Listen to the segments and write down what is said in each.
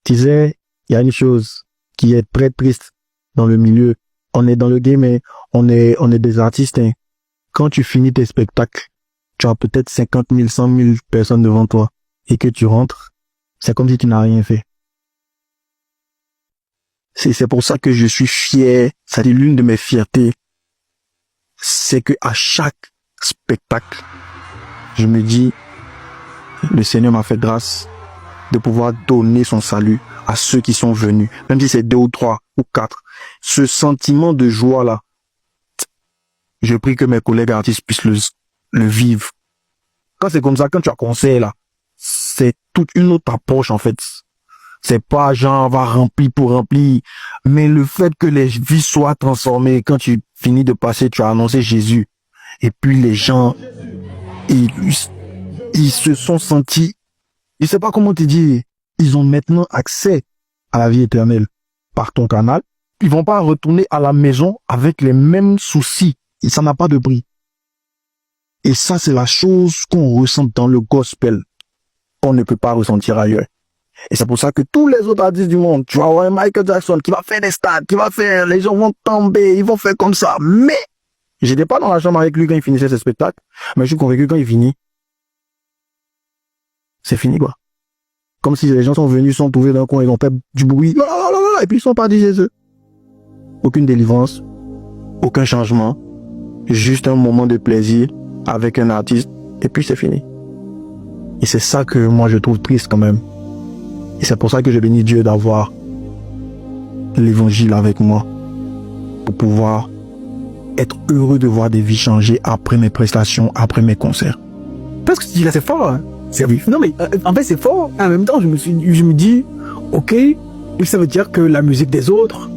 Tu sais, il y a une chose qui est très triste dans le milieu. On est dans le game, mais on est des artistes. Hein. Quand tu finis tes spectacles, tu as peut-être 50 000, 100 000 personnes devant toi et que tu rentres, c'est comme si tu n'as rien fait. C'est pour ça que je suis fier. C'est l'une de mes fiertés. C'est que à chaque spectacle, je me dis, le Seigneur m'a fait grâce de pouvoir donner son salut à ceux qui sont venus, même si c'est 2 ou 3 ou 4. Ce sentiment de joie-là, je prie que mes collègues artistes puissent le vivre. Quand c'est comme ça, quand tu as concert là, c'est toute une autre approche en fait. C'est pas genre on va remplir pour remplir, mais le fait que les vies soient transformées, quand tu finis de passer, tu as annoncé Jésus, et puis les gens, ils se sont sentis, je sais pas comment te dire, ils ont maintenant accès à la vie éternelle par ton canal. Ils vont pas retourner à la maison avec les mêmes soucis. Et ça n'a pas de prix. Et ça, c'est la chose qu'on ressent dans le gospel, qu'on ne peut pas ressentir ailleurs. Et c'est pour ça que tous les autres artistes du monde, tu vas avoir un Michael Jackson qui va faire des stades, qui va faire, les gens vont tomber, ils vont faire comme ça. Mais, j'étais pas dans la chambre avec lui quand il finissait ses spectacles, mais je suis convaincu quand il finit, c'est fini quoi. Comme si les gens sont venus, sont trouvés d'un coin, ils ont fait du bruit, et puis ils sont partis chez eux. Aucune délivrance, aucun changement, juste un moment de plaisir avec un artiste, et puis c'est fini. Et c'est ça que moi je trouve triste quand même. Et c'est pour ça que je bénis Dieu d'avoir l'évangile avec moi, pour pouvoir être heureux de voir des vies changer après mes prestations, après mes concerts. Parce que tu dis là, c'est fort, hein. Non mais en fait c'est fort. En même temps, je me dis, ok, ça veut dire que la musique des autres.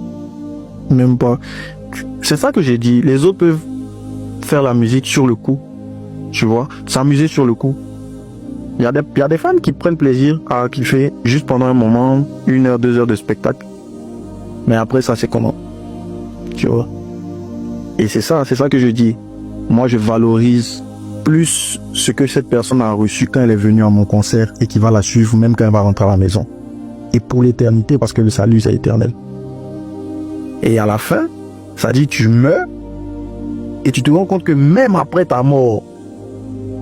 Même pas. C'est ça que j'ai dit. Les autres peuvent faire la musique sur le coup. Tu vois, s'amuser sur le coup. Il y a des fans qui prennent plaisir à kiffer juste pendant un moment, 1 heure, 2 heures de spectacle. Mais après ça, c'est comment? Tu vois? Et c'est ça que je dis. Moi, je valorise plus ce que cette personne a reçu quand elle est venue à mon concert et qui va la suivre même quand elle va rentrer à la maison. Et pour l'éternité, parce que le salut, c'est éternel. Et à la fin, ça dit tu meurs et tu te rends compte que même après ta mort,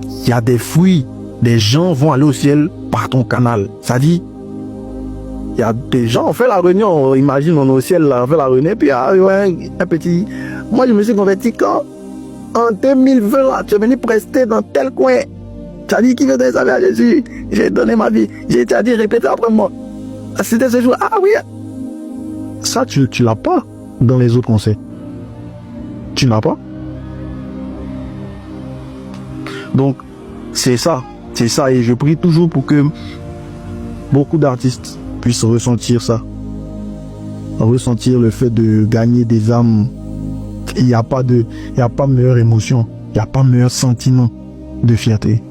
il y a des fruits. Des gens vont aller au ciel par ton canal. Ça dit, il y a des gens, on fait la réunion, imagine, on est au ciel, là, on fait la réunion, puis ouais, un petit... Moi, je me suis converti quand en 2020, là, tu es venu prester dans tel coin. Tu as dit qui veut des amis à Jésus. J'ai donné ma vie. J'ai dit, répétez après moi. C'était ce jour. Ah oui. Ça, tu l'as pas dans les autres concerts. Tu n'as pas. Donc, c'est ça. C'est ça. Et je prie toujours pour que beaucoup d'artistes puissent ressentir ça. Ressentir le fait de gagner des âmes. Il n'y a pas meilleure émotion. Il n'y a pas meilleur sentiment de fierté.